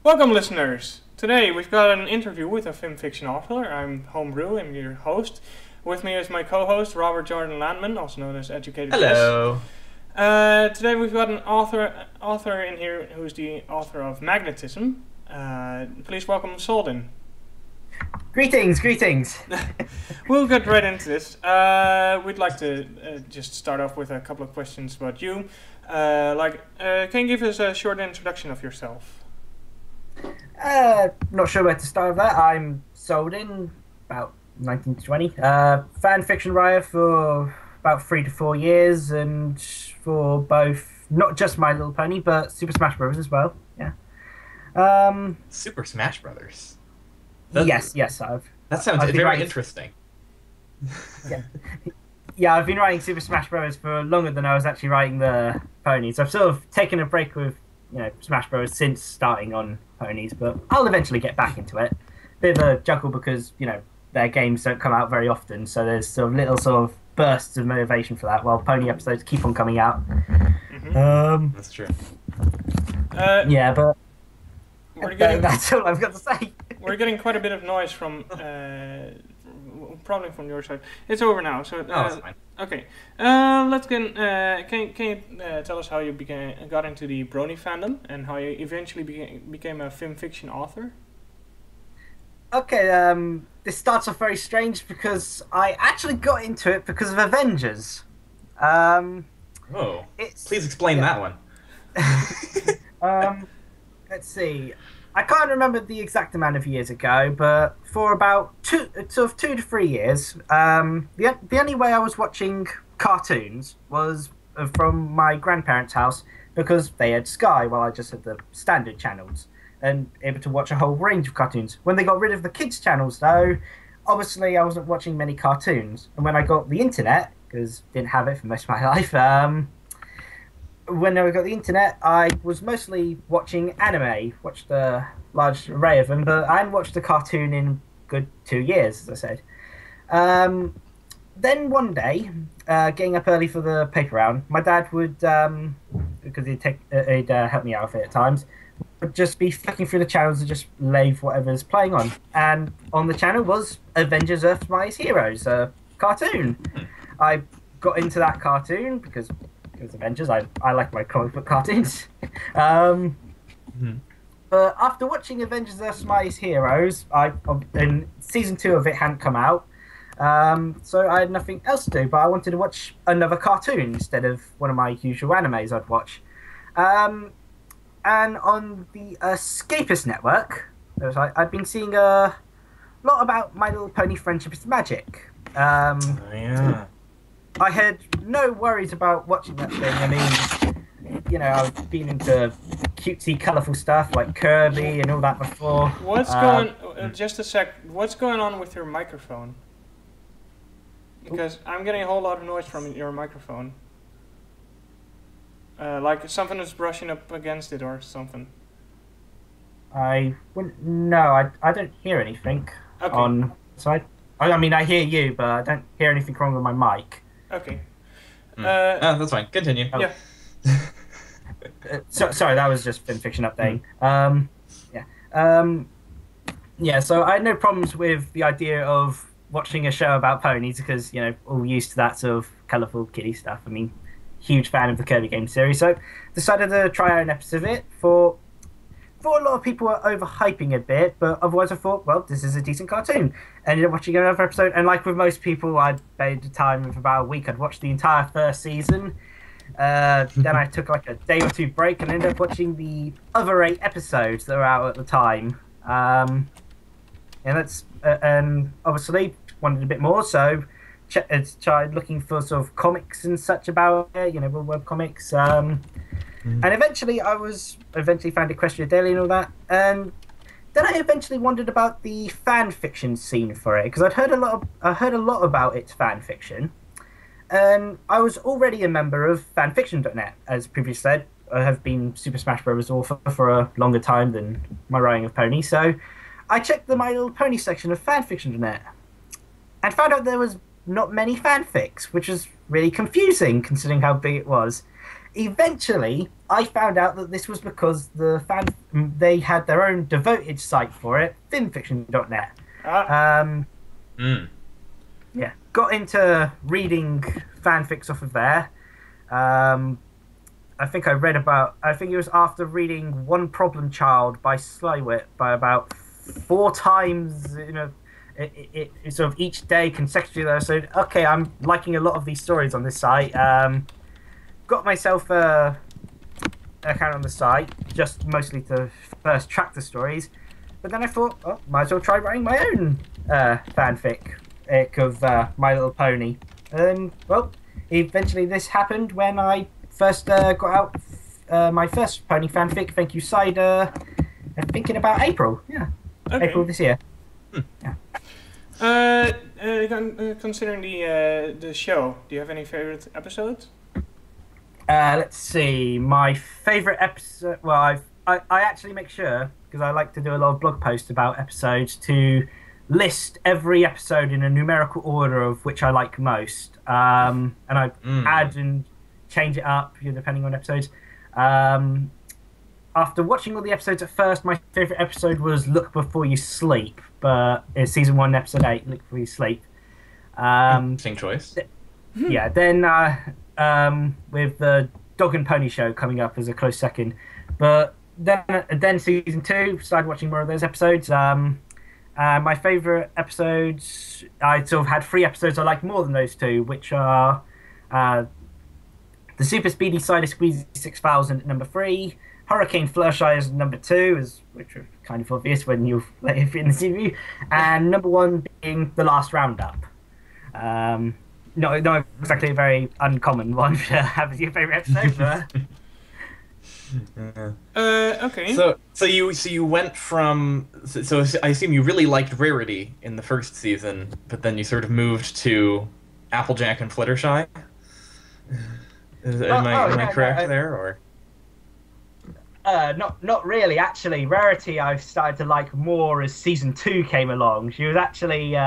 Welcome, listeners. Today we've got an interview with a film fiction author. I'm Homebrew, I'm your host. With me is my co-host, Robert Jordan Landman, also known as Educated Hello. Today we've got an author in here who's the author of Magnetism. Please welcome Souldin. Greetings. We'll get right into this. We'd like to just start off with a couple of questions about you. Can you give us a short introduction of yourself? Not sure where to start with that. I'm Souldin, about 19 to 20. Fan fiction writer for about 3 to 4 years, and for both, not just My Little Pony, but Super Smash Bros. As well. Yeah. Super Smash Brothers. Yes, I've. That sounds very interesting. Yeah, I've been writing Super Smash Bros. For longer than I was actually writing the ponies. I've sort of taken a break with, Smash Bros. Since starting on ponies, but I'll eventually get back into it. Bit of a juggle because, their games don't come out very often, so there's sort of little sort of bursts of motivation for that, while pony episodes keep on coming out. Mm-hmm. That's true. Yeah, but that's all I've got to say. We're getting quite a bit of noise from, probably from your side. It's over now, so that's fine. Okay. Let's get. Can you tell us how you got into the Brony fandom and how you eventually became a film fiction author? Okay. This starts off very strange because I actually got into it because of Avengers. Please explain that one. Let's see. I can't remember the exact amount of years ago, but for about 2 to 3 years, the only way I was watching cartoons was from my grandparents' house, because they had Sky while I just had the standard channels and able to watch a whole range of cartoons. When they got rid of the kids' channels, though, obviously I wasn't watching many cartoons. And when I got the internet, because didn't have it for most of my life, when I got the internet, I was mostly watching anime, watched a large array of them, but I hadn't watched a cartoon in a good 2 years, as I said. Then one day, getting up early for the paper round, my dad would, because he'd help me out with it at times, would just be flicking through the channels and just leave whatever's playing on. And on the channel was Avengers Earth's Mightiest Heroes, a cartoon. I got into that cartoon because it was Avengers. I like my comic book cartoons. But after watching Avengers Earth's Mightiest Heroes, and season 2 of it hadn't come out, so I had nothing else to do, but I wanted to watch another cartoon instead of one of my usual animes I'd watch. And on the Escapist Network, I'd been seeing a lot about My Little Pony Friendship is Magic. I had no worries about watching that thing. I mean, I've been into cutesy, colourful stuff like Kirby and all that before. Just a sec. What's going on with your microphone? Because I'm getting a whole lot of noise from your microphone. Like something is brushing up against it or something. I don't hear anything on the side. I mean, I hear you, but I don't hear anything wrong with my mic. Okay. That's fine. Continue. Yeah. Sorry, that was just fan fiction update. So I had no problems with the idea of watching a show about ponies because, all used to that sort of colourful kiddie stuff. I mean, huge fan of the Kirby game series, so decided to try out an episode of it. For a lot of people were overhyping a bit, but otherwise I thought, well, this is a decent cartoon. Ended up watching another episode, and like with most people, I'd made a time of about a week. I'd watched the entire first season. Then I took like a day or 2 break and ended up watching the other 8 episodes that were out at the time. And obviously wanted a bit more, so tried looking for sort of comics and such about it, web comics. And eventually I found Equestria Daily and all that, and then I eventually wondered about the fan fiction scene for it, because I heard a lot about its fan fiction, and I was already a member of fanfiction.net, as previously said. I have been Super Smash Bros. Author for a longer time than my writing of Pony, so I checked the My Little Pony section of fanfiction.net, and found out there was not many fanfics, which was really confusing considering how big it was. Eventually, I found out that this was because they had their own devoted site for it, fanfiction.net. Yeah, got into reading fanfics off of there. I think it was after reading One Problem Child by Slywit by about 4 times, it sort of each day consecutively. There, so okay, I'm liking a lot of these stories on this site. Got myself a account on the site, just mostly to first track the stories. But then I thought, oh, might as well try writing my own fanfic of My Little Pony. And well, eventually this happened when I first got out my first pony fanfic. Thank you, Cider. I think in about April. Yeah, okay. April this year. Yeah. Considering the show, do you have any favorite episodes? Let's see. My favorite episode. Well, I actually make sure, because I like to do a lot of blog posts about episodes, to list every episode in a numerical order of which I like most, and I add and change it up depending on episodes. After watching all the episodes at first, my favorite episode was Look Before You Sleep, but it's season 1, episode 8, Look Before You Sleep. Interesting choice. Yeah, then with the Dog and Pony show coming up as a close second, but then season 2, started watching more of those episodes. My favorite episodes, I sort of had 3 episodes I like more than those 2, which are the Super Speedy Cider Squeezy 6000 at number 3, Hurricane Fluttershy is number 2, which are kind of obvious when you're in the review, and number 1 being The Last Roundup. Not exactly a very uncommon one to have as your favorite episode, but... Okay. So you went from I assume you really liked Rarity in the first season, but then you sort of moved to Applejack and Fluttershy. Am I correct there, or? Not really. Actually, Rarity I've started to like more as season 2 came along. She was actually,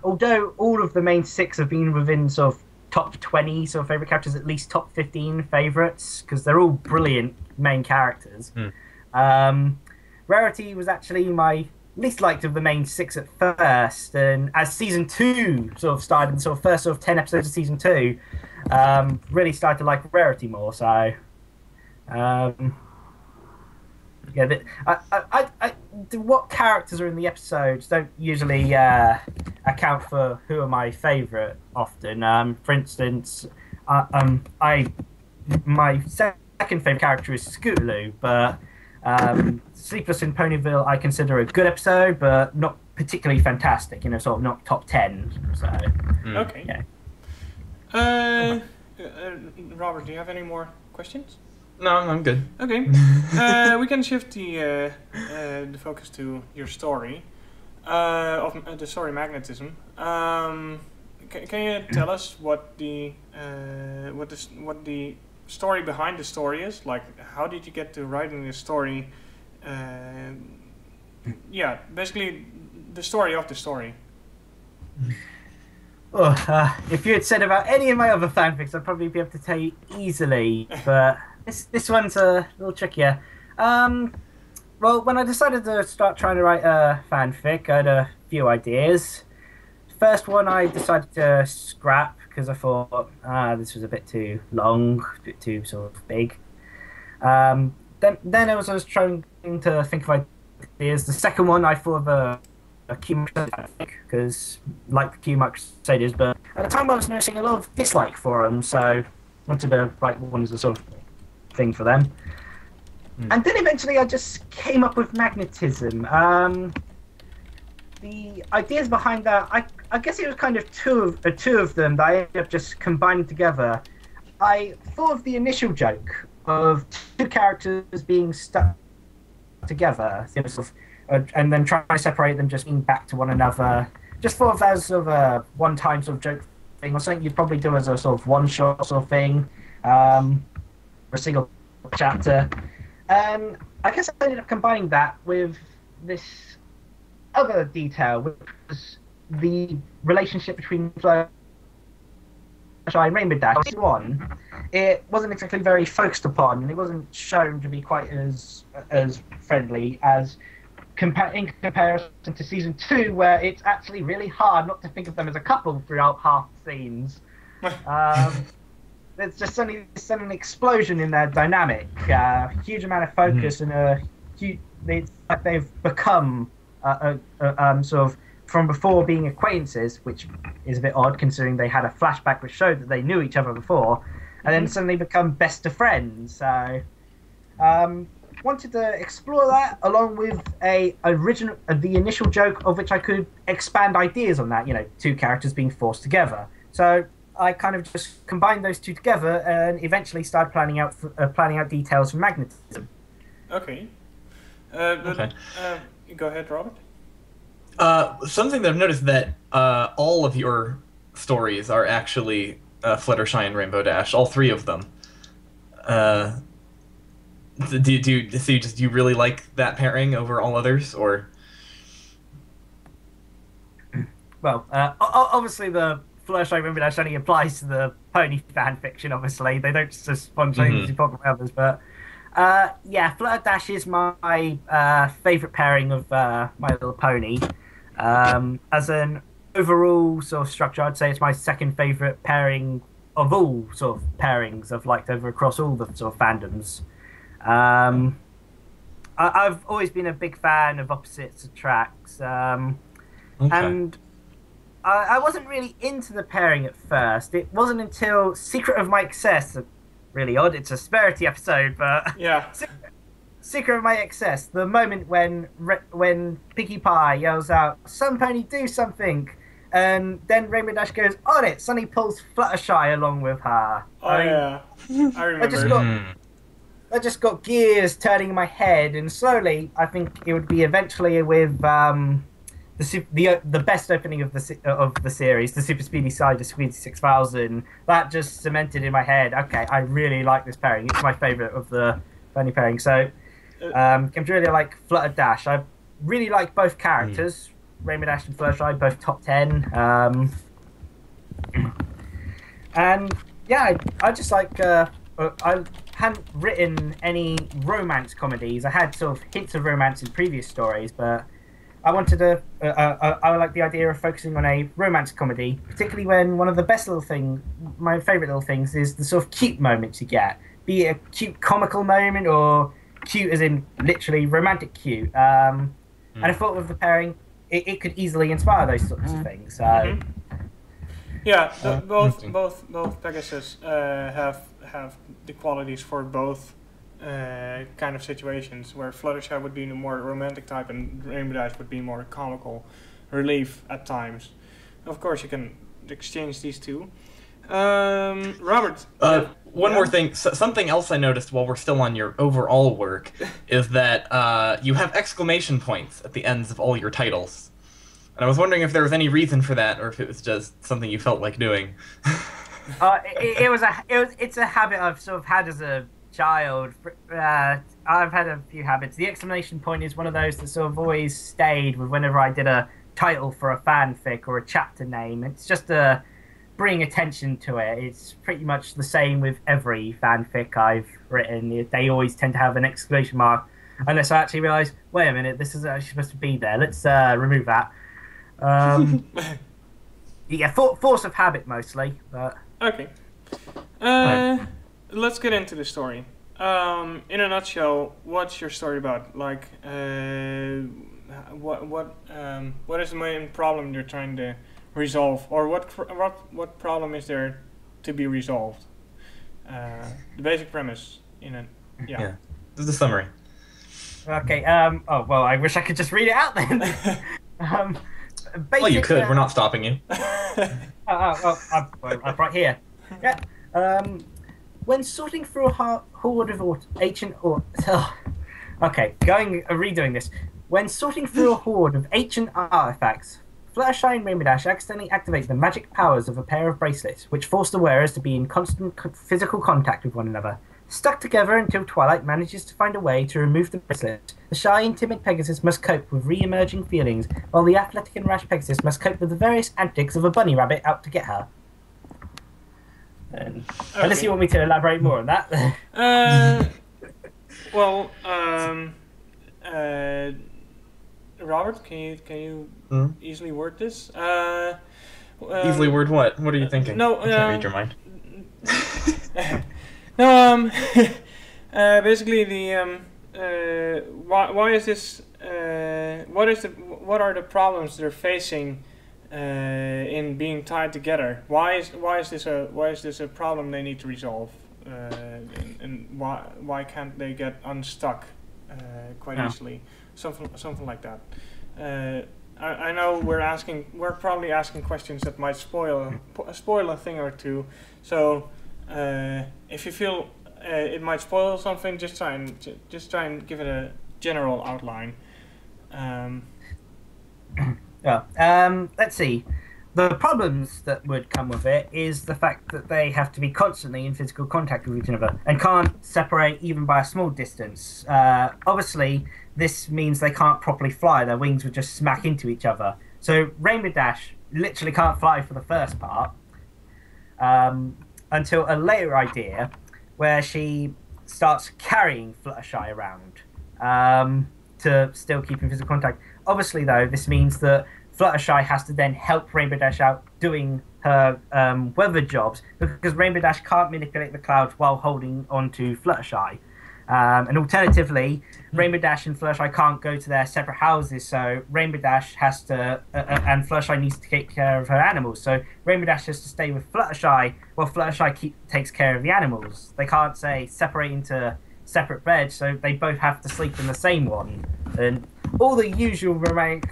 although all of the main 6 have been within sort of top 20 sort of favorite characters, at least top 15 favorites, because they're all brilliant main characters. Rarity was actually my least liked of the main 6 at first, and as season 2 sort of started, the sort of first sort of 10 episodes of season 2, really started to like Rarity more. So, yeah, what characters are in the episodes don't usually account for who are my favourite often. For instance, my second favourite character is Scootaloo, but Sleepless in Ponyville I consider a good episode, but not particularly fantastic, sort of not top 10. So, okay. Yeah. Robert, do you have any more questions? No, I'm good. Okay. We can shift the focus to your story, of the story Magnetism. Can you tell us what the story behind the story is? Like, how did you get to writing this story? Yeah, basically the story of the story. Oh, if you had said about any of my other fanfics, I'd probably be able to tell you easily, but this one's a little trickier. Well, when I decided to start trying to write a fanfic, I had a few ideas. First one I decided to scrap because I thought this was a bit too long, a bit too sort of big. Then I was trying to think of ideas. The second one I thought of a Q fanfic, because like the Q Crusaders, but at the time I was noticing a lot of dislike for them, so I wanted to write one as a sort of thing for them. And then eventually I just came up with Magnetism. The ideas behind that, I guess it was kind of two of them that I ended up just combining together. I thought of the initial joke of 2 characters being stuck together, and then trying to separate them, just being back to one another. Just thought of that as sort of a one-time sort of joke thing, or something you'd probably do as a sort of one-shot sort of thing, or a single chapter. I guess I ended up combining that with this other detail, which was the relationship between Fluttershy Fluttershy and Rainbow Dash, this one, it wasn't exactly very focused upon, and it wasn't shown to be quite as friendly as in comparison to season 2, where it's actually really hard not to think of them as a couple throughout half the scenes. There's just suddenly an explosion in their dynamic, huge amount of focus, and it's like they've become sort of, from before being acquaintances, which is a bit odd considering they had a flashback which showed that they knew each other before, and then suddenly become best of friends. So, wanted to explore that along with the initial joke of which I could expand ideas on that. You know, two characters being forced together. So I kind of just combined those two together and eventually started planning out details for Magnetism. Okay. Go ahead, Robert. Something that I've noticed that all of your stories are actually Fluttershy and Rainbow Dash, all 3 of them. Do you really like that pairing over all others, or? Well, obviously the Fluttershy and Rainbow Dash only applies to the pony fan fiction. Obviously, they don't just spontaneously pop with others, but. Yeah, Flutter Dash is my favourite pairing of My Little Pony. As an overall sort of structure, I'd say it's my second favourite pairing of all sort of pairings I've liked over across all the sort of fandoms. I've always been a big fan of opposites attracts, and I wasn't really into the pairing at first. It wasn't until Secret of My Excess. Really odd. It's a Sparity episode, but yeah. Secret of My Excess. The moment when Pinkie Pie yells out, "Some pony, do something," and then Rainbow Dash goes on it. Suddenly pulls Fluttershy along with her. Yeah, I remember. I just got gears turning in my head, and slowly, I think it would be eventually with the best opening of the series, the Super Speedy Side of Speedy 6000, that just cemented in my head, okay, I really like this pairing. It's my favourite of the pony pairing. So, came to really like Flutter Dash. I really like both characters, Rainbow Dash and Fluttershy, both top 10. And yeah, I just like, I hadn't written any romance comedies. I had sort of hints of romance in previous stories, but I wanted to. I like the idea of focusing on a romance comedy, particularly when one of the best little things, my favourite little things, is the sort of cute moments you get. Be it a cute comical moment or cute as in literally romantic cute. And I thought with the pairing, it could easily inspire those sorts of things. So. Yeah, both Pegasus have the qualities for both kind of situations, where Fluttershy would be the more romantic type and Rainbow Dash would be more comical relief at times. Of course, you can exchange these two. Robert. One more thing. Something else I noticed while we're still on your overall work is that you have exclamation points at the ends of all your titles. And I was wondering if there was any reason for that, or if it was just something you felt like doing. It's a habit I've sort of had as a child. I've had a few habits. The exclamation point is one of those that sort of always stayed with whenever I did a title for a fanfic or a chapter name. It's just to bring attention to it. It's pretty much the same with every fanfic I've written. They always tend to have an exclamation mark, unless I actually realise, wait a minute, this is actually supposed to be there. Let's remove that. Yeah, force of habit mostly. But okay. Let's get into the story. In a nutshell, what's your story about? Like, what is the main problem you're trying to resolve, or what problem is there to be resolved? The basic premise. Yeah. This is the summary. Okay. Oh well, I wish I could just read it out then. Well, you could. We're not stopping you. I'm right here. Yeah. When sorting through a hoard of ancient redoing this. When sorting through a hoard of ancient artifacts, Fluttershy and Rainbow Dash accidentally activate the magic powers of a pair of bracelets, which force the wearers to be in constant physical contact with one another. Stuck together until Twilight manages to find a way to remove the bracelet, the shy and timid Pegasus must cope with re-emerging feelings, while the athletic and rash Pegasus must cope with the various antics of a bunny rabbit out to get her. And unless you want me to elaborate more on that. Well, Robert, can you easily word this? Easily word what? What are you thinking? No, I can't read your mind. No, basically the why is this? What are the problems they're facing in being tied together? Why is this a problem they need to resolve? And why can't they get unstuck quite easily? Something like that. I know we're probably asking questions that might spoil a thing or two. So if you feel it might spoil something, just try and give it a general outline. Let's see. The problems that would come with it is the fact that they have to be constantly in physical contact with each other and can't separate even by a small distance. Obviously, this means they can't properly fly. Their wings would just smack into each other. So Rainbow Dash literally can't fly for the first part until a later idea where she starts carrying Fluttershy around to still keep in physical contact. Obviously, though, this means that Fluttershy has to then help Rainbow Dash out doing her weather jobs because Rainbow Dash can't manipulate the clouds while holding onto Fluttershy. And alternatively, Rainbow Dash and Fluttershy can't go to their separate houses, so Rainbow Dash has to, and Fluttershy needs to take care of her animals. So Rainbow Dash has to stay with Fluttershy while Fluttershy takes care of the animals. They can't, say, separate into separate beds, so they both have to sleep in the same one. And all the usual romantic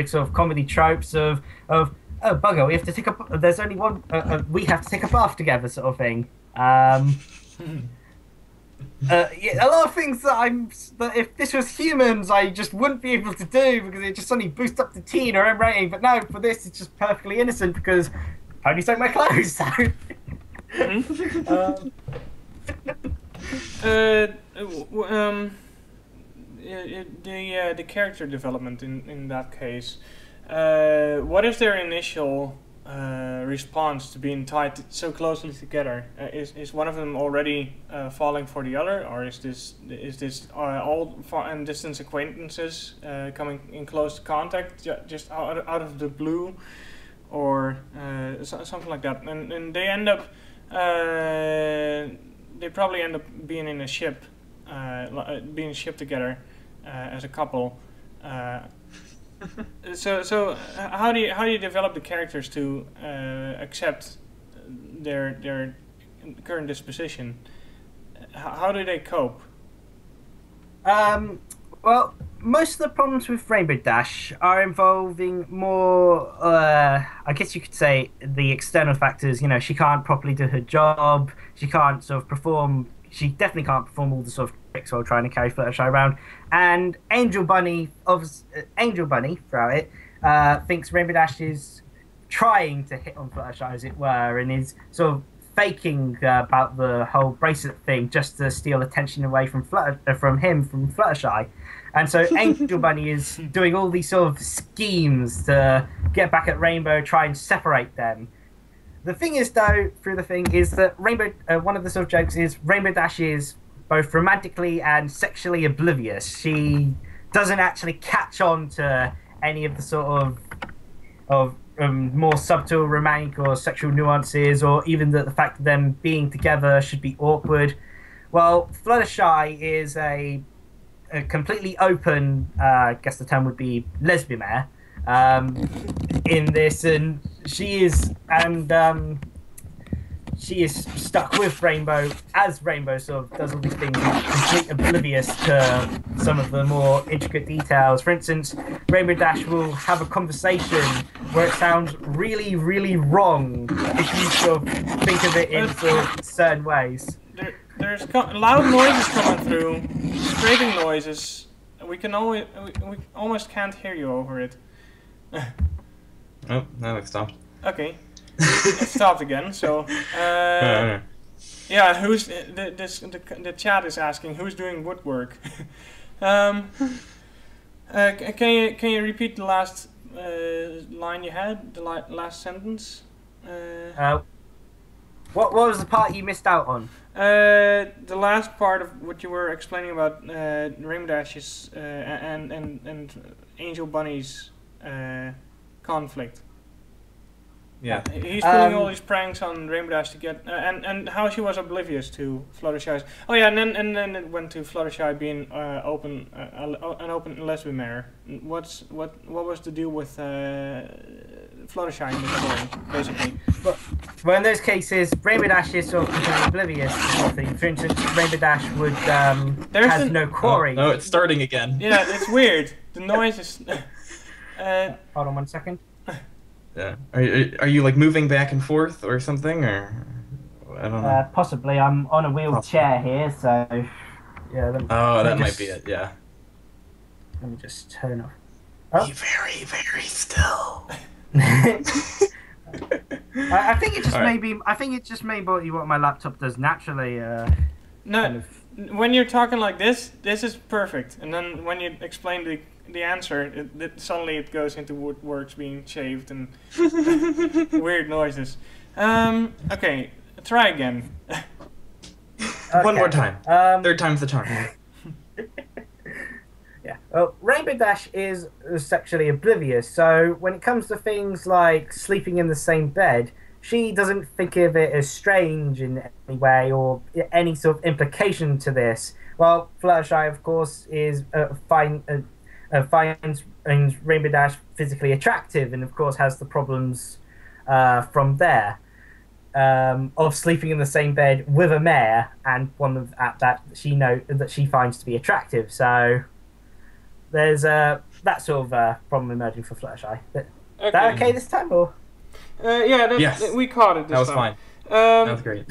sort of comedy tropes of oh bugger, we have to take a there's only one we have to take a bath together sort of thing. Yeah, a lot of things that if this was humans I just wouldn't be able to do because it just suddenly boosts up the teen or M rating, but no, for this it's just perfectly innocent because ponies don't wear clothes. So. The character development in that case. What is their initial response to being tied so closely together? Is one of them already falling for the other, or is this all far and distance acquaintances coming in close contact just out of the blue, or something like that? And they end up they probably end up being in a ship, being shipped together as a couple. So how do you develop the characters to accept their current disposition? How do they cope? Well, most of the problems with Rainbow Dash are involving more, I guess you could say, the external factors. You know, she can't properly do her job. She can't sort of perform. She definitely can't perform all the sort of tricks while trying to carry Fluttershy around. And Angel Bunny throughout it, thinks Rainbow Dash is trying to hit on Fluttershy, as it were, and is sort of faking about the whole bracelet thing just to steal attention away from Fluttershy. And so Angel Bunny is doing all these sort of schemes to get back at Rainbow, try and separate them. The thing is, though, through the thing, is that Rainbow, one of the sort of jokes is Rainbow Dash is both romantically and sexually oblivious. She doesn't actually catch on to any of the sort of more subtle romantic or sexual nuances, or even the fact that them being together should be awkward. Well, Fluttershy is a completely open, I guess the term would be lesbian mare, in this, and she is stuck with Rainbow as Rainbow sort of does all these things, completely oblivious to some of the more intricate details. For instance, Rainbow Dash will have a conversation where it sounds really, really wrong if you sort of think of it in sort of certain ways. There's loud noises coming through, scraping noises. We almost can't hear you over it. Oh, now it stopped. Okay, it stopped again. So, yeah, who's the chat is asking who's doing woodwork. Can you repeat the last line you had, the last sentence? What was the part you missed out on? The last part of what you were explaining about Rainbow Dash's and Angel Bunny's conflict. Yeah. He's pulling all these pranks on Rainbow Dash to get and how she was oblivious to Fluttershy's. Oh yeah, and then it went to Fluttershy being an open lesbian mare. What was the deal with Fluttershy in this story, basically? Well, in those cases, Rainbow Dash is sort of oblivious to something. For instance, Rainbow Dash would has no quarry. Oh, no, it's starting again. Yeah, it's weird. The noise is. Hold on 1 second. Yeah. Are you like moving back and forth or something, or I don't know. Possibly. I'm on a wheelchair here, so yeah. That might be it. Yeah. Let me just turn off. Be very, very still. I think it just maybe. I think it just maybe what my laptop does naturally. No, when you're talking like this is perfect, and then when you explain the answer, suddenly it goes into words being shaved and weird noises. Okay, try again. Okay. One more time. Third time's the charm. Yeah. Well, Rainbow Dash is sexually oblivious, so when it comes to things like sleeping in the same bed, she doesn't think of it as strange in any way or any sort of implication to this. Well, Fluttershy, of course, is finds Rainbow Dash physically attractive, and of course has the problems from there of sleeping in the same bed with a mare and one of that she finds to be attractive. So there's that sort of problem emerging for Fluttershy. Is that okay this time, or? Yes. We caught it this time. That was fine. That was great.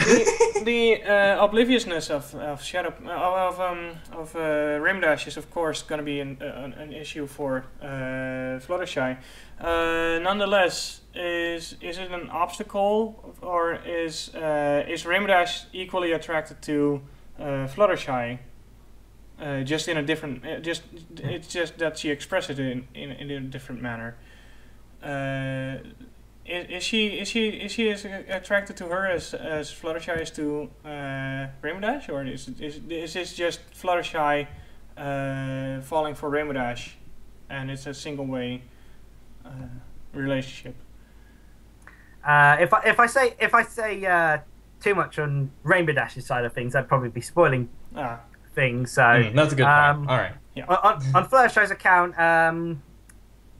The obliviousness of Shadow of Rainbow Dash is of course going to be an issue for Fluttershy. Nonetheless, is it an obstacle, or is Rainbow Dash equally attracted to Fluttershy? Just in a different. It's just that she expresses it in a different manner. Is she as attracted to her as Fluttershy is to Rainbow Dash, or is this just Fluttershy falling for Rainbow Dash, and it's a single way relationship? If I say too much on Rainbow Dash's side of things, I'd probably be spoiling things. So that's a good point. All right. Yeah. On Fluttershy's account.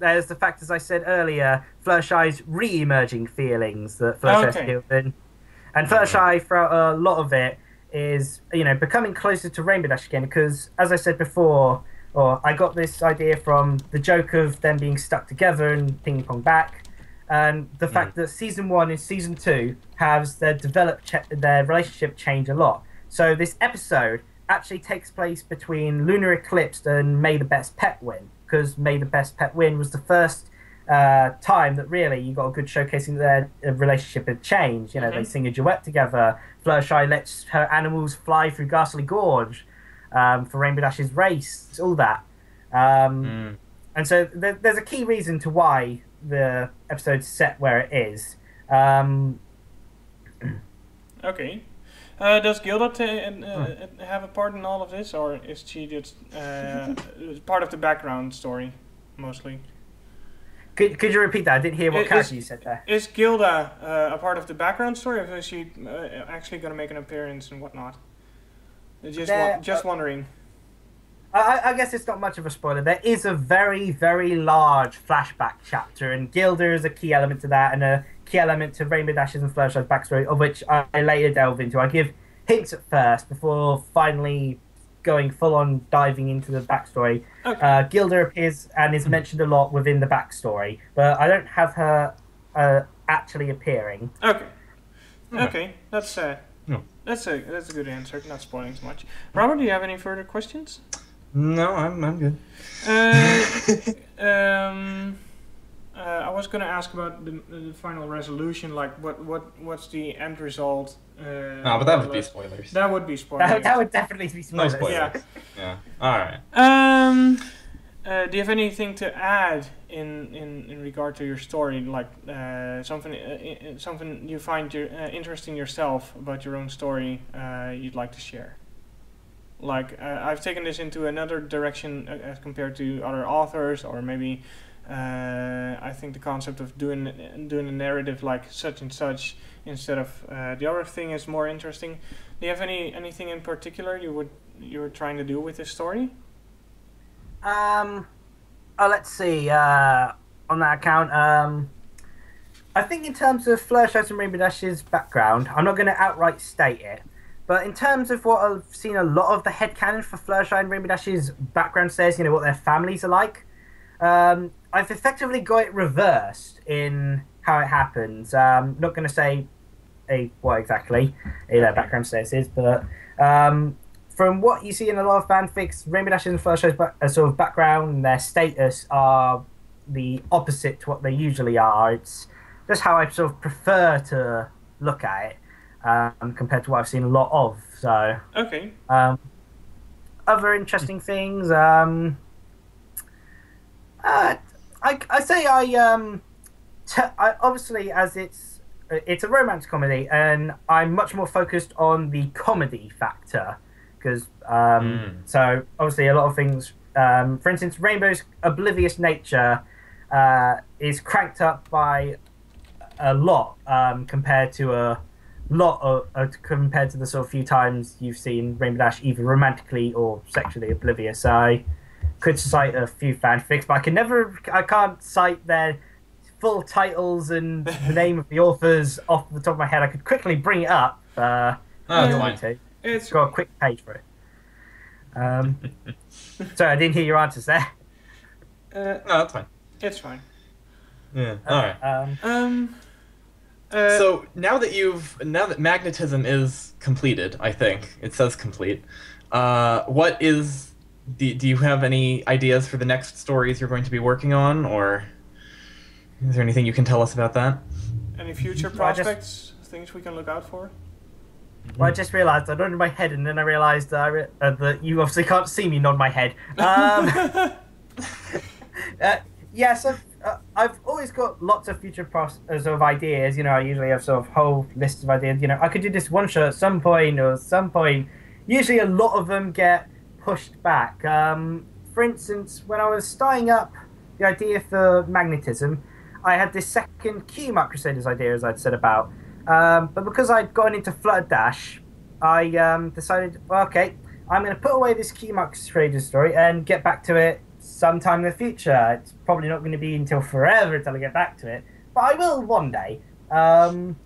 There's the fact, as I said earlier, Fluttershy's re-emerging feelings that Fluttershy's killed in. And Fluttershy, throughout a lot of it, is becoming closer to Rainbow Dash again, because, as I said before, I got this idea from the joke of them being stuck together and ping-pong back, and the fact that Season 1 and Season 2 has their relationship change a lot. So this episode actually takes place between Lunar Eclipse and May the Best Pet Win, because May the Best Pet Win was the first time that really you got a good showcasing their relationship had changed. They sing a duet together. Fluttershy lets her animals fly through Ghastly Gorge for Rainbow Dash's race, all that. And so there's a key reason to why the episode's set where it is. Okay. Does Gilda have a part in all of this, or is she just part of the background story, mostly? Could you repeat that? I didn't hear what character you said there. Is Gilda a part of the background story, or is she actually going to make an appearance and whatnot? Just wondering. I guess it's not much of a spoiler. There is a very, very large flashback chapter, and Gilda is a key element to that, and a key element to Rainbow Dash's and Fluttershy's backstory, of which I later delve into. I give hints at first before finally going full-on diving into the backstory. Okay. Gilda appears and is mentioned a lot within the backstory, but I don't have her actually appearing. Okay. Okay, that's a good answer. Not spoiling too much. Robert, do you have any further questions? No, I'm good. I was going to ask about the final resolution, like what's the end result? No, but that would be spoilers. That would be spoilers. That would definitely be spoilers. No spoilers. Yeah. All right. do you have anything to add in regard to your story, like something you find interesting yourself about your own story you'd like to share? Like I've taken this into another direction as compared to other authors, or maybe I think the concept of doing a narrative like such and such instead of the other thing is more interesting. Do you have anything in particular you were trying to do with this story? Let's see. On that account, I think in terms of Fluttershy's and Rainbow Dash's background, I'm not going to outright state it, but in terms of what I've seen, a lot of the headcanon for Fluttershy and Rainbow Dash's background says, what their families are like. I've effectively got it reversed in how it happens. Not going to say what exactly their background status is, but from what you see in a lot of fanfics, Rainbow Dash and Fluttershy's sort of background and their status are the opposite to what they usually are. It's just how I sort of prefer to look at it compared to what I've seen a lot of. So, okay. Other interesting things. I say I obviously, as it's a romance comedy, and I'm much more focused on the comedy factor because so obviously a lot of things. For instance, Rainbow's oblivious nature is cranked up by a lot compared to the sort of few times you've seen Rainbow Dash either romantically or sexually oblivious. I could cite a few fanfics, but I can't cite their full titles and the name of the authors off the top of my head. I could quickly bring it up. It's got a quick page for it. Sorry, I didn't hear your answers there. No, that's fine. It's fine. Yeah. All right. So now that Magnetism is completed, I think it says complete. What is? Do you have any ideas for the next stories you're going to be working on, or is there anything you can tell us about that? Any future prospects, things we can look out for? Well, I just realised I nodded my head, and then I realised that you obviously can't see me nod my head. So I've always got lots of future sort of ideas. I usually have sort of whole lists of ideas. I could do this one shot at some point or some point. Usually a lot of them get pushed back. For instance, when I was starting up the idea for Magnetism, I had this second Q-Mark Crusaders idea, as I'd said about. But because I'd gone into Flutter Dash, I decided, okay, I'm going to put away this Q-Mark Crusaders story and get back to it sometime in the future. It's probably not going to be until forever until I get back to it, but I will one day. Lots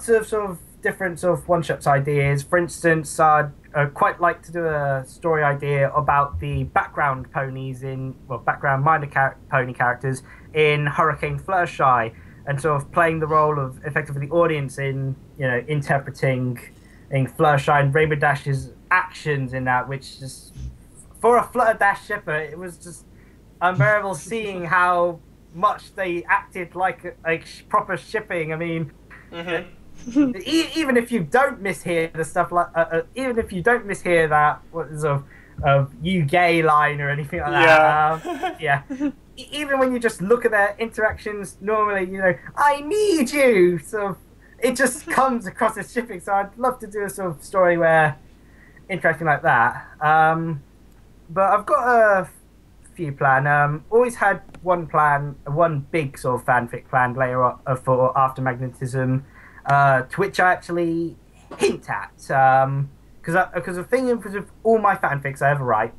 of sort of different sort of one-shots ideas. For instance, I'd quite like to do a story idea about the background ponies background minor pony characters in Hurricane Fluttershy, and sort of playing the role of effectively the audience in interpreting in Fluttershy and Rainbow Dash's actions in that, which just for a Flutter Dash shipper, it was just unbearable seeing how much they acted like proper shipping. I mean, even if you don't mishear the stuff like, even if you don't mishear that you gay line or anything like that, even when you just look at their interactions normally, I need you. So it just comes across as shipping. So I'd love to do a sort of story where interacting like that. But I've got a few planned. Always had one big sort of fanfic planned later for after Magnetism, to which I actually hint at. Because the thing is, with all my fanfics I ever write,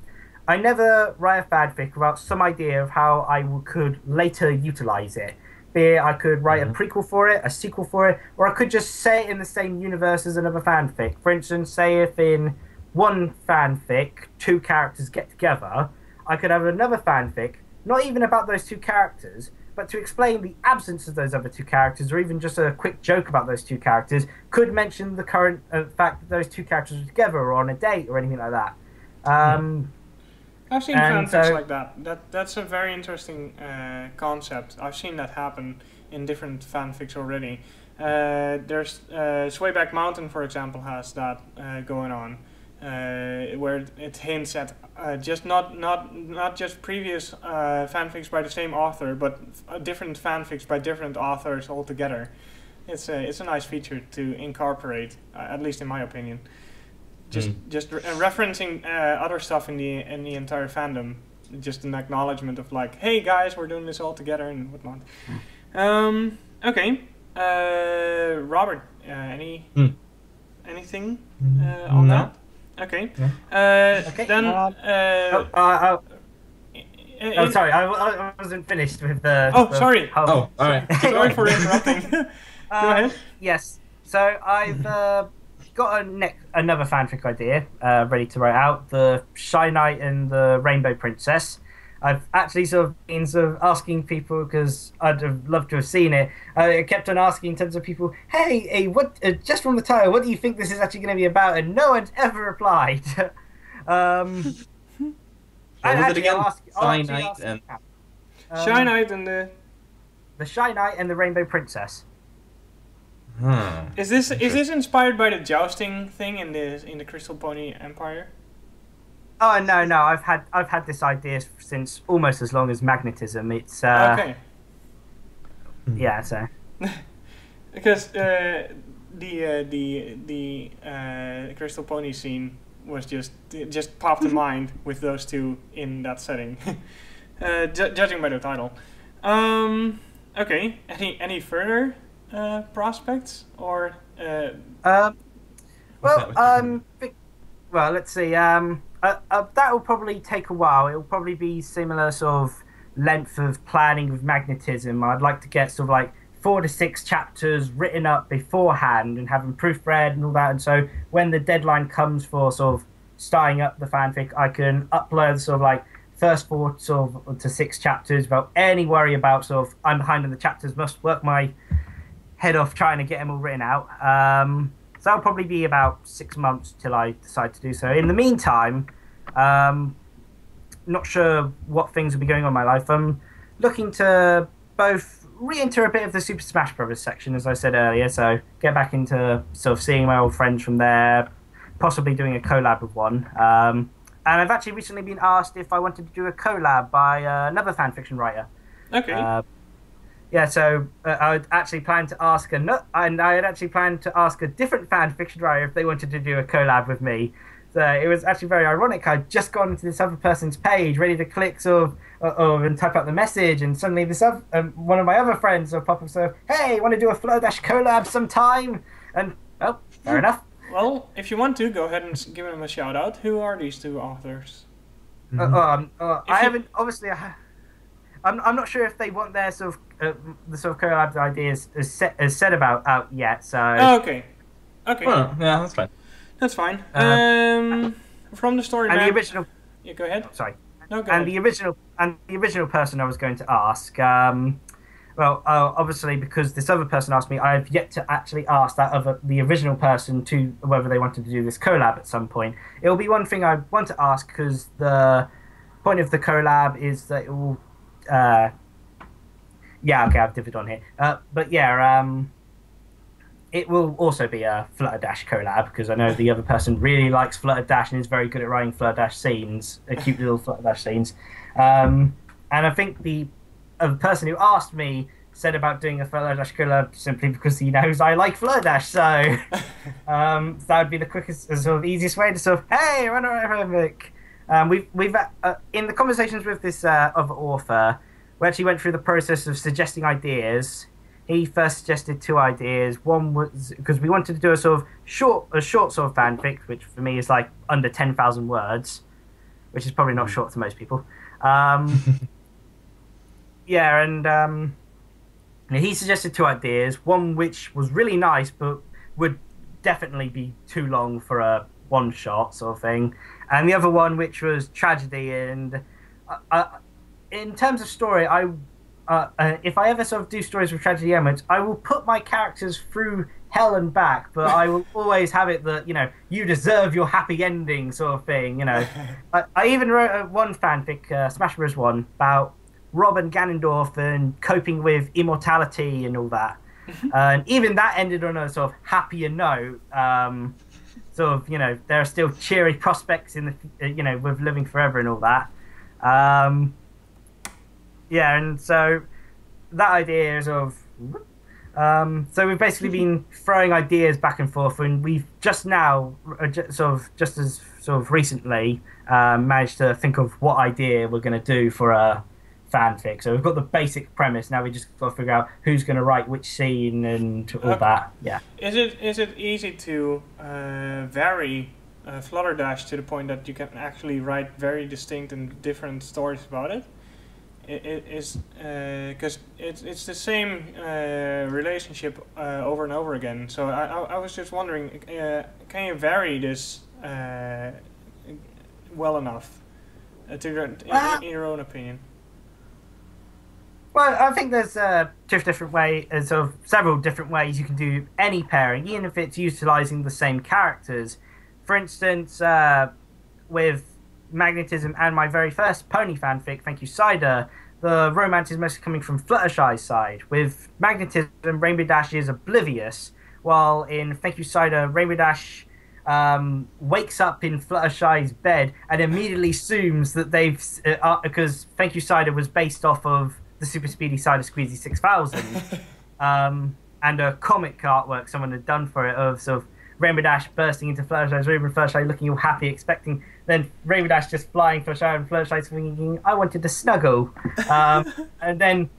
I never write a fanfic without some idea of how I could later utilize it. Be it I could write a prequel for it, a sequel for it, or I could just say it in the same universe as another fanfic. For instance, say if in one fanfic, two characters get together, I could have another fanfic, not even about those two characters, but to explain the absence of those other two characters, or even just a quick joke about those two characters, could mention the current fact that those two characters are together or on a date or anything like that. I've seen fanfics like that. That's a very interesting concept. I've seen that happen in different fanfics already. There's Swayback Mountain, for example, has that going on. where it hints at just not just previous fanfics by the same author, but different fanfics by different authors altogether. It's a nice feature to incorporate, at least in my opinion. Just referencing other stuff in the entire fandom, just an acknowledgement of like, hey guys, we're doing this all together and whatnot. Okay, Robert, anything on that? Okay. Yeah. Okay. Then. Sorry, I wasn't finished with the. Oh, sorry. All right. Sorry for interrupting. Go ahead. Yes. So I've got another fanfic idea ready to write out: the Shy Knight and the Rainbow Princess. I've actually been asking people, because I'd have loved to have seen it. I kept on asking tons of people, hey, what? Just from the title, what do you think this is actually going to be about? And no one's ever replied. What was it again? Shy Knight and Shy Knight and the Shy Knight and the Rainbow Princess. Is this inspired by the jousting thing in the Crystal Pony Empire? Oh no! I've had this idea since almost as long as Magnetism. It's okay. Yeah, so because the Crystal Pony scene was just popped in mind with those two in that setting, judging by the title. Okay. Any further prospects or? Well, let's see. That will probably take a while. It will probably be similar sort of length of planning with Magnetism. I'd like to get sort of like 4 to 6 chapters written up beforehand and have them proofread and all that. And so when the deadline comes for sort of starting up the fanfic, I can upload sort of like first 4 to 6 chapters without any worry about sort of I'm behind in the chapters, must work my head off trying to get them all written out. So that'll probably be about 6 months till I decide to do so. In the meantime, not sure what things will be going on in my life. I'm looking to both re-enter a bit of the Super Smash Bros. Section, as I said earlier, so get back into sort of seeing my old friends from there, possibly doing a collab with one. And I've actually recently been asked if I wanted to do a collab by another fanfiction writer. Okay. Yeah, so I had actually planned to ask a different fan fiction writer if they wanted to do a collab with me. So it was actually very ironic. I'd just gone to this other person's page, ready to click and type out the message, and suddenly this one of my other friends will pop up. So, hey, want to do a Flutterdash collab sometime? And fair enough. Well, if you want to, go ahead and give them a shout out. Who are these two authors? I haven't obviously. I'm not sure if they want their sort of the sort of collab ideas as said about out yet. So okay. Well, yeah, that's fine. That's fine. From the story and map. the original. Yeah, go ahead. Sorry. No, go ahead. The original person I was going to ask. Obviously, because this other person asked me, I've yet to actually ask the original person to whether they wanted to do this collab at some point. It'll be one thing I want to ask, because the point of the collab is that it will. I've differed on here. It will also be a Flutterdash collab, because I know the other person really likes Flutterdash and is very good at writing Flutterdash scenes, cute little Flutterdash scenes. And I think the person who asked me said about doing a Flutterdash collab simply because he knows I like Flutterdash. So that would be the quickest, sort of easiest way to sort of, hey, run around. We've in the conversations with this other author, we actually went through the process of suggesting ideas. He first suggested 2 ideas. One was because we wanted to do a short sort of fanfic, which for me is like under 10,000 words, which is probably not short to most people. He suggested 2 ideas. One which was really nice, but would definitely be too long for a one-shot sort of thing, and the other one which was tragedy. And in terms of story, if I ever sort of do stories with tragedy elements, I will put my characters through hell and back, but I will always have it that, you deserve your happy ending sort of thing. I even wrote one fanfic, Smash Bros. 1, about Rob and Ganondorf and coping with immortality and all that. And even that ended on a sort of happier note. sort of, there are still cheery prospects in the, with living forever and all that. Yeah, and so that idea is so we've basically been throwing ideas back and forth, and we've just now, just as recently, managed to think of what idea we're going to do for a fanfic. So we've got the basic premise. Now we just got to figure out who's going to write which scene and all that. Yeah. Is it easy to vary Flutterdash to the point that you can actually write very distinct and different stories about it? It is because it's the same relationship over and over again. So I was just wondering, can you vary this well enough in your own opinion? Well, I think there's several different ways you can do any pairing, even if it's utilizing the same characters. For instance, with Magnetism and my very first pony fanfic, Thank You Cider, the romance is mostly coming from Fluttershy's side. With Magnetism, Rainbow Dash is oblivious, while in Thank You Cider, Rainbow Dash wakes up in Fluttershy's bed and immediately assumes that they've... because Thank You Cider was based off of the Super Speedy Cider Squeezy 6000, and a comic artwork someone had done for it of sort of Rainbow Dash bursting into Fluttershy's room and Fluttershy looking all happy, expecting, then Rainbow Dash just flying Fluttershy and Fluttershy thinking, I wanted to snuggle. and then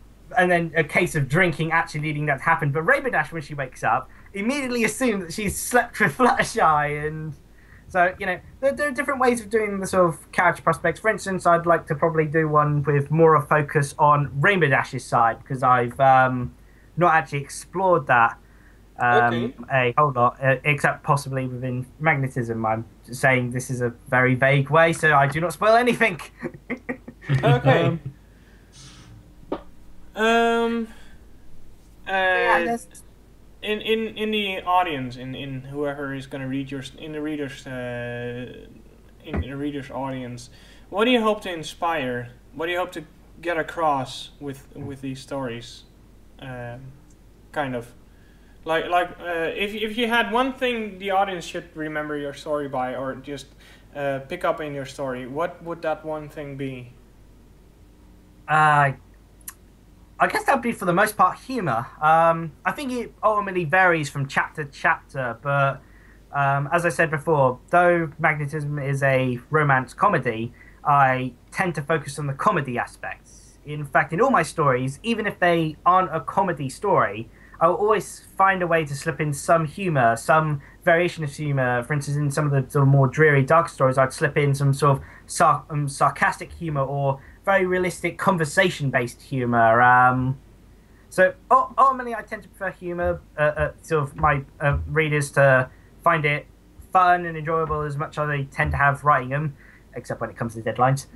a case of drinking actually leading that to happen. But Rainbow Dash, when she wakes up, immediately assumes that she's slept with Fluttershy. And so, there are different ways of doing the sort of character prospects. For instance, I'd like to probably do one with more of a focus on Rainbow Dash's side, because I've not actually explored that. A whole lot, except possibly within Magnetism. I'm saying this is a very vague way, so I do not spoil anything. Okay. In the audience, in whoever is going to read in the reader's audience, what do you hope to inspire? What do you hope to get across with these stories? Kind of. If you had one thing the audience should remember your story by, or just pick up in your story, what would that one thing be? I guess that would be, for the most part, humor. I think it ultimately varies from chapter to chapter, but as I said before, though Magnetism is a romance comedy, I tend to focus on the comedy aspects. In fact, in all my stories, even if they aren't a comedy story, I'll always find a way to slip in some humor, some variation of humor. For instance, in some of the sort of more dreary, dark stories, I'd slip in some sort of sarcastic humor or very realistic conversation-based humor. So ultimately, I tend to prefer humor. Sort of my readers to find it fun and enjoyable as much as I tend to have writing them, except when it comes to deadlines.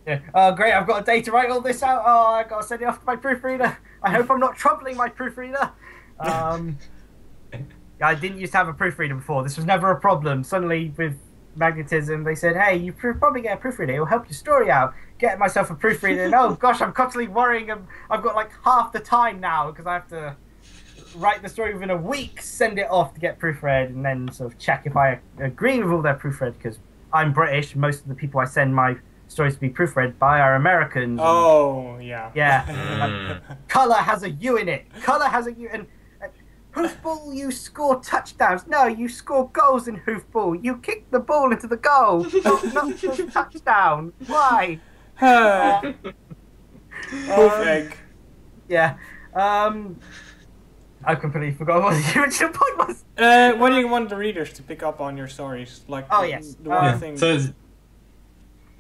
Yeah. Oh, great, I've got a day to write all this out. Oh, I've got to send it off to my proofreader. I hope I'm not troubling my proofreader. I didn't used to have a proofreader before. This was never a problem. Suddenly, with Magnetism, they said, hey, you probably get a proofreader. It'll help your story out. Get myself a proofreader. And oh, gosh, I'm constantly worrying. I've got like half the time now because I have to write the story within a week, send it off to get proofread, and then sort of check if I agree with all their proofread, because I'm British. Most of the people I send my stories to be proofread by are Americans. Oh, yeah. Yeah. Colour has a U in it. Colour has a U. And hoofball, you score touchdowns. No, you score goals in hoofball. You kick the ball into the goal. Not a touchdown. Why? Egg. Yeah. I completely forgot what the original point was. What do you want the readers to pick up on your stories? Like, oh, yes. The one thing. So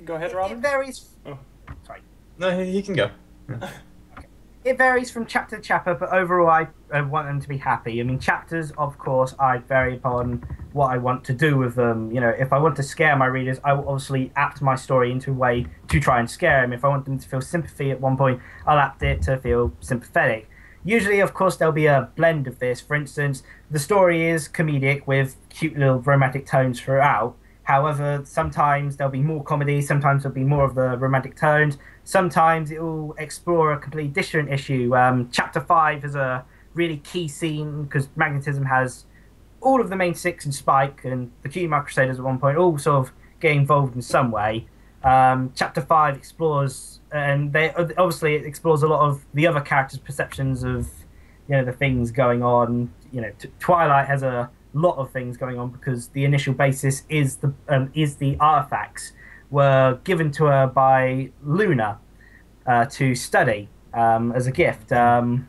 go ahead, Robin. It varies. Oh. Sorry. No, he can go. Okay. It varies from chapter to chapter, but overall, I want them to be happy. I mean, chapters, of course, I vary upon what I want to do with them. You know, if I want to scare my readers, I will obviously apt my story into a way to try and scare them. If I want them to feel sympathy at one point, I'll apt it to feel sympathetic. Usually, of course, there'll be a blend of this. For instance, the story is comedic with cute little romantic tones throughout. However, sometimes there'll be more comedy, sometimes there'll be more of the romantic tones, sometimes it will explore a completely different issue. Chapter 5 is a really key scene because Magnetism has all of the main six and Spike and the Cutie Crusaders at one point all sort of get involved in some way. Chapter 5 explores, and they obviously it explores a lot of the other characters' perceptions of, the things going on. Twilight has a lot of things going on because the initial basis is the artifacts were given to her by Luna to study as a gift, and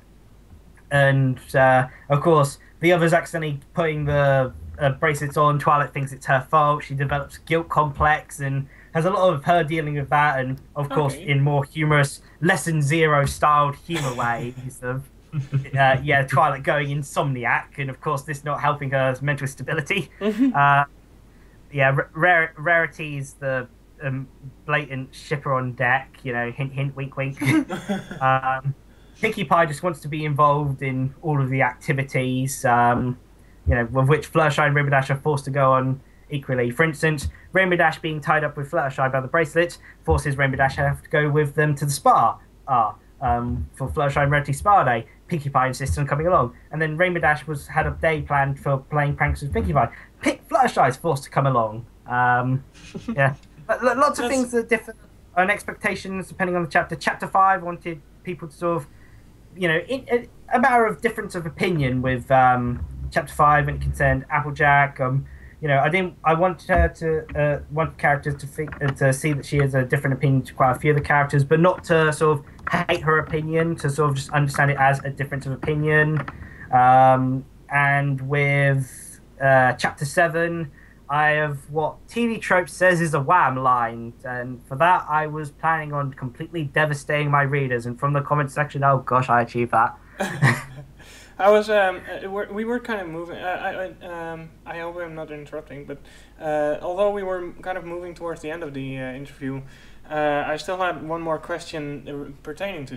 of course the others accidentally putting the bracelets on. Twilight thinks it's her fault. She develops a guilt complex and has a lot of her dealing with that, and of course in more humorous Lesson Zero styled humor ways of Twilight going insomniac, and of course this not helping her mental stability. Rarity's the blatant shipper on deck, hint hint, wink wink. Pinkie Pie just wants to be involved in all of the activities, with which Fluttershy and Rainbow Dash are forced to go on equally. For instance, Rainbow Dash being tied up with Fluttershy by the bracelets forces Rainbow Dash to have to go with them to the spa. For Fluttershy and Rarity Spa Day, Pinkie Pie insists on coming along, and then Rainbow Dash had a day planned for playing pranks with Pinkie Pie. Fluttershy is forced to come along. Lots of things that differ on expectations depending on the chapter. Chapter 5 wanted people to sort of, a matter of difference of opinion with chapter 5 when it concerned Applejack. I want her to want characters to see that she has a different opinion to quite a few of the characters, but not to sort of hate her opinion, to sort of just understand it as a difference of opinion. And with chapter 7, I have what TV Trope says is a wham line, and for that I was planning on completely devastating my readers, and from the comment section, oh gosh, I achieved that. I was we were kind of moving. I hope I'm not interrupting, but although we were kind of moving towards the end of the interview, I still had one more question pertaining to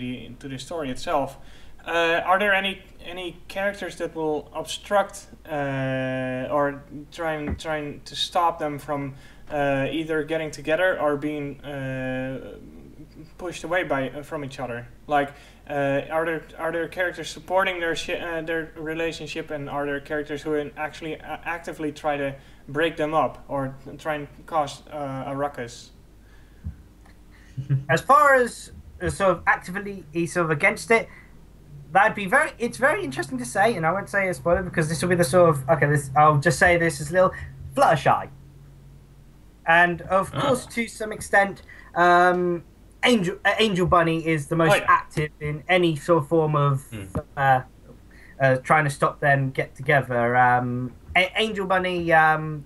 the story itself. Are there any characters that will obstruct or trying to stop them from either getting together or being pushed away from each other? Like, are there characters supporting their relationship, and are there characters who actually actively try to break them up or try and cause a ruckus? As far as sort of actively sort of against it, it's very interesting to say, and I won't say a spoiler because this will be the sort of, I'll just say this is a little Fluttershy. And of course, to some extent, Angel Bunny is the most active in any sort of form of trying to stop them get together. Angel Bunny is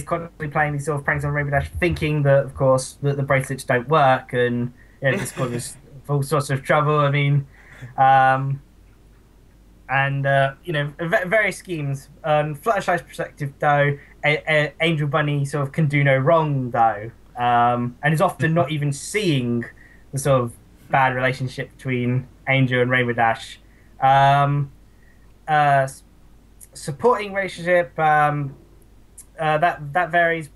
constantly playing these sort of pranks on Rainbow Dash, thinking that, of course, that the bracelets don't work, and this causes all sorts of trouble. I mean, various schemes. Fluttershy's perspective, though, Angel Bunny sort of can do no wrong, though, and is often not even seeing the sort of bad relationship between Angel and Rainbow Dash. Supporting relationship, that varies.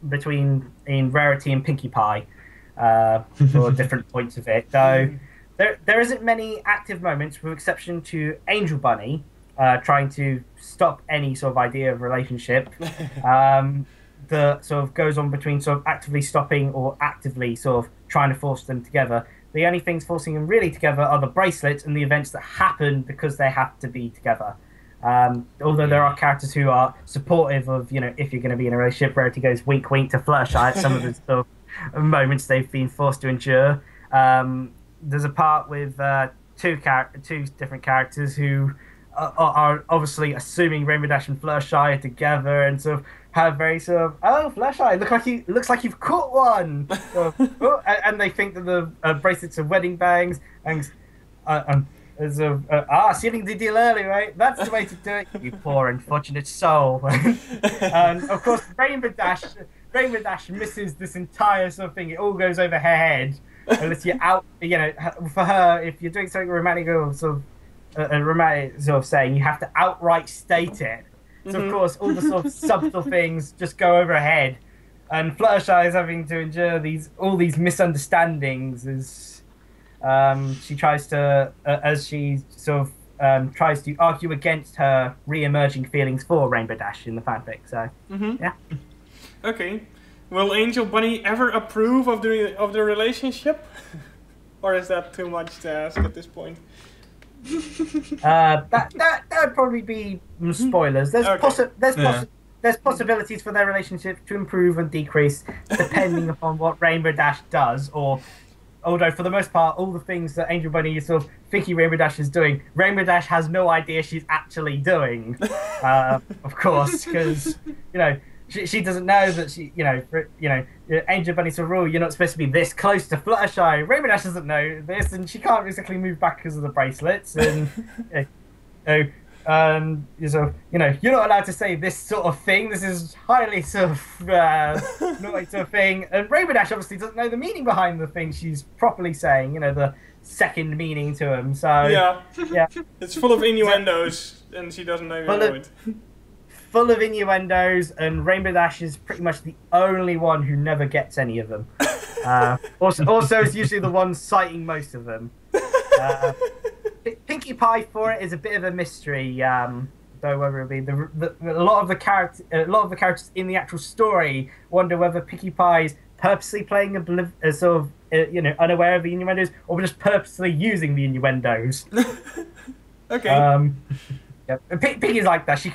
Between Rarity and Pinkie Pie for different points of it, though. There isn't many active moments, with exception to Angel Bunny trying to stop any sort of idea of relationship. That sort of goes on between sort of actively stopping or actively sort of trying to force them together. The only things forcing them really together are the bracelets and the events that happen because they have to be together. Although there are characters who are supportive of, if you're going to be in a relationship. Rarity goes wink wink to Fluttershy at some of the sort of moments they've been forced to endure. There's a part with two different characters who are obviously assuming Rainbow Dash and Fluttershy are together, and sort of have very sort of, oh, Fluttershy, looks like you've caught one, and they think that the bracelets are wedding bangs, and sealing the deal early, right? That's the way to do it, you poor unfortunate soul. And of course, Rainbow Dash misses this entire sort of thing. It all goes over her head. Unless you're out, for her, if you're doing something romantic or sort of a romantic sort of saying, you have to outright state it. So of course, all the sort of subtle things just go over her head, and Fluttershy is having to endure all these misunderstandings as she tries to, as she sort tries to argue against her re-emerging feelings for Rainbow Dash in the fanfic. So yeah. Okay. Will Angel Bunny ever approve of the relationship, or is that too much to ask at this point? That would probably be spoilers. There's Okay. there's possibilities for their relationship to improve and decrease depending upon what Rainbow Dash does, although for the most part, all the things that Angel Bunny is sort of thinking Rainbow Dash is doing, Rainbow Dash has no idea she's actually doing. Of course, because she doesn't know that Angel Bunny's a rule. You're not supposed to be this close to Fluttershy. Rainbow Dash doesn't know this, and she can't exactly move back because of the bracelets. And you're not allowed to say this sort of thing. This is highly sort of naughty sort of thing. And Rainbow Dash obviously doesn't know the meaning behind the thing she's properly saying. The second meaning to them. So yeah, it's full of innuendos, and she doesn't know it. Full of innuendos, and Rainbow Dash is pretty much the only one who never gets any of them. Also is usually the one citing most of them. Pinkie Pie for it is a bit of a mystery. Though whether it be a lot of the characters in the actual story wonder whether Pinkie Pie's purposely playing sort of unaware of the innuendos, or just purposely using the innuendos. Okay. Yeah. Pinkie's like that.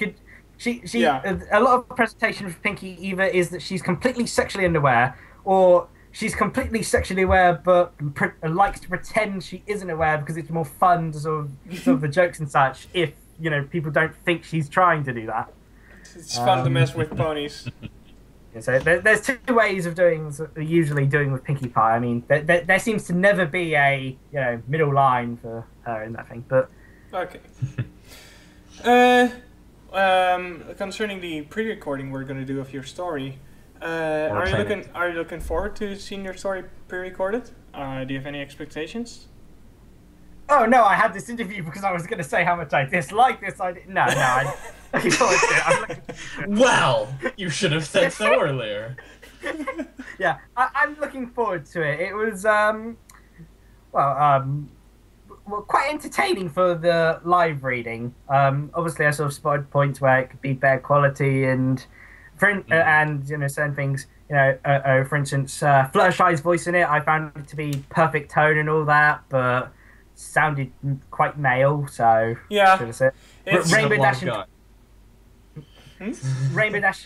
A lot of the presentation of Pinkie either is that she's completely sexually unaware, or she's completely sexually aware but likes to pretend she isn't aware because it's more fun to sort of the jokes and such. If people don't think she's trying to do that, it's fun to mess with ponies. So there's two ways of usually doing with Pinkie Pie. I mean, there seems to never be a middle line for her in that thing. But okay. Concerning the pre-recording we're going to do of your story, are you looking forward to seeing your story pre-recorded? Do you have any expectations? Oh no, I had this interview because I was going to say how much I dislike this. I'm looking forward to it. Well, you should have said so earlier. Yeah, I'm looking forward to it. It was quite entertaining for the live reading. Obviously, I sort of spotted points where it could be bad quality and certain things. For instance, Fluttershy's voice in it, I found it to be perfect tone and all that, but sounded quite male. So yeah, Rainbow Dash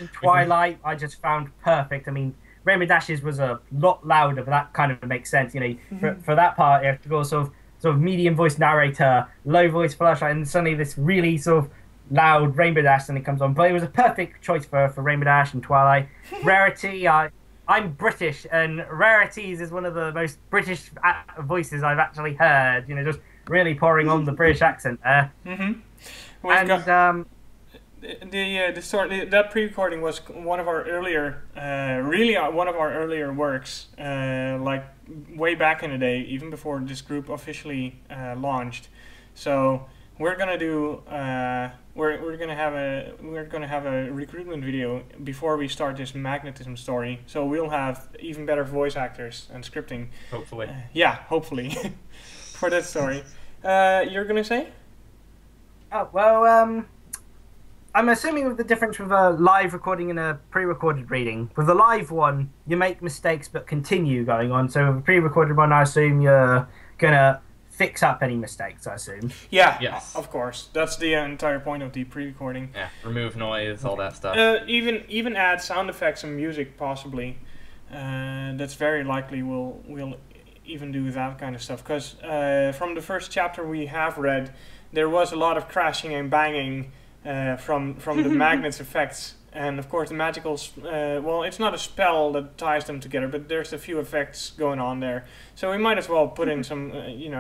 and Twilight, I just found perfect. I mean, Rainbow Dash's was a lot louder, but that kind of makes sense. For that part, you have to go sort of medium voice narrator, low voice Fluttershy, and suddenly this really sort of loud Rainbow Dash and it comes on. But it was a perfect choice for Rainbow Dash and Twilight. Rarity, I'm British, and Rarities is one of the most British voices I've actually heard. Just really pouring on the British accent there. The story, that pre-recording was one of our earlier, one of our earlier works, like way back in the day, even before this group officially launched. So we're gonna do, we're gonna have a recruitment video before we start this Magnetism story. So we'll have even better voice actors and scripting. Hopefully. Yeah, hopefully, for that story. You're gonna say? Oh well, I'm assuming with the difference with a live recording and a pre-recorded reading. With the live one, you make mistakes but continue going on. So with a pre-recorded one, I assume you're gonna fix up any mistakes. I assume. Yeah. Yes. Of course. That's the entire point of the pre-recording. Yeah. Remove noise, all that stuff. Even add sound effects and music possibly. That's very likely. We'll even do that kind of stuff because from the first chapter we have read, there was a lot of crashing and banging. From the magnets effects, and of course the magical well, it's not a spell that ties them together, but there's a few effects going on there, so we might as well put in some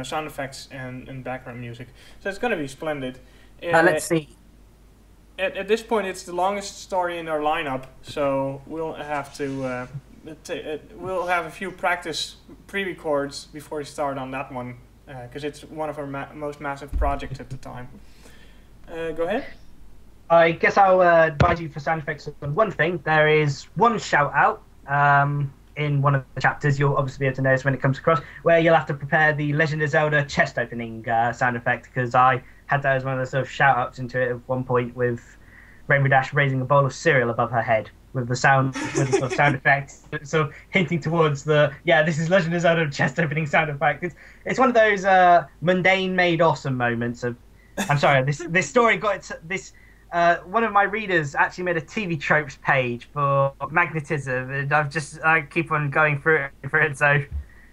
sound effects and background music, so it's going to be splendid. Let's see. At this point it's the longest story in our lineup, so we'll have to we'll have a few practice pre-records before we start on that one, because it's one of our most massive projects at the time. Go ahead. I guess I'll advise you for sound effects on one thing. There is one shout out in one of the chapters you'll obviously be able to notice when it comes across, where you'll have to prepare the Legend of Zelda chest opening sound effect, because I had that as one of the sort of shout outs into it at one point with Rainbow Dash raising a bowl of cereal above her head with the sound, with the sort of sound effect, sort of hinting towards this is Legend of Zelda chest opening sound effect. It's one of those mundane made awesome moments of. I'm sorry, this story got this. One of my readers actually made a TV tropes page for Magnetism, and I keep on going through it. So,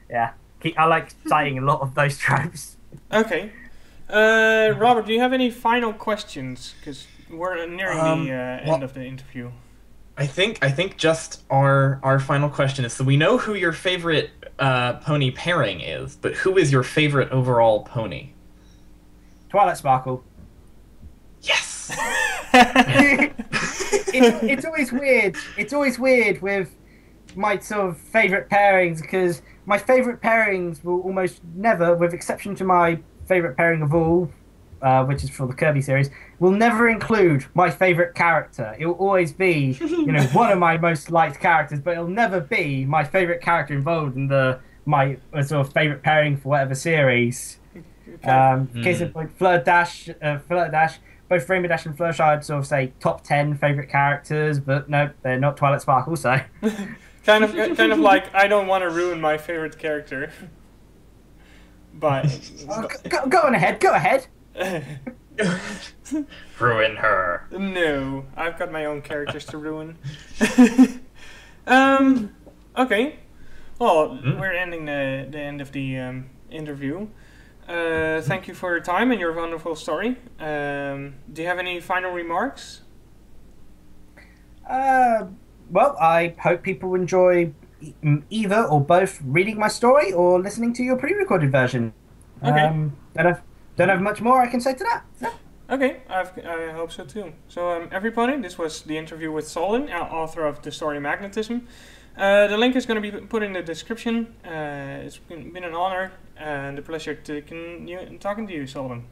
yeah, I like citing a lot of those tropes. Okay, Robert, do you have any final questions? Because we're nearing the end of the interview. I think just our final question is: so we know who your favorite pony pairing is, but who is your favorite overall pony? Twilight Sparkle. Yes. It's always weird. It's always weird with my sort of favorite pairings because my favorite pairings will almost never, with exception to my favorite pairing of all, which is for the Kirby series, will never include my favorite character. It will always be, one of my most liked characters, but it'll never be my favorite character involved in my sort of favorite pairing for whatever series. Case in point, Fleur Dash, both Rainbow Dash and Fluttershy, I'd sort of say top 10 favorite characters, but no, they're not Twilight Sparkle, so. kind of like, I don't want to ruin my favorite character. But. Go on ahead, go ahead. Ruin her. No, I've got my own characters to ruin. Okay. Well, we're ending the end of the interview. Thank you for your time and your wonderful story. Do you have any final remarks? Well, I hope people enjoy either or both reading my story or listening to your pre-recorded version. Okay. Don't have much more I can say to that. No. Okay, I hope so too. So everybody, this was the interview with Souldin, author of the story Magnetism. The link is going to be put in the description. It's been an honor and a pleasure talking to you, Souldin.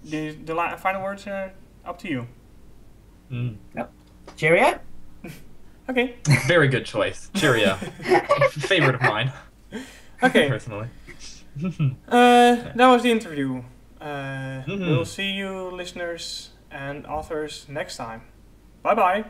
The final words are up to you. Yep. Cheerio. Okay. Very good choice. Cheerio. Favorite of mine. Okay. Personally. That was the interview. We'll see you, listeners and authors, next time. Bye-bye.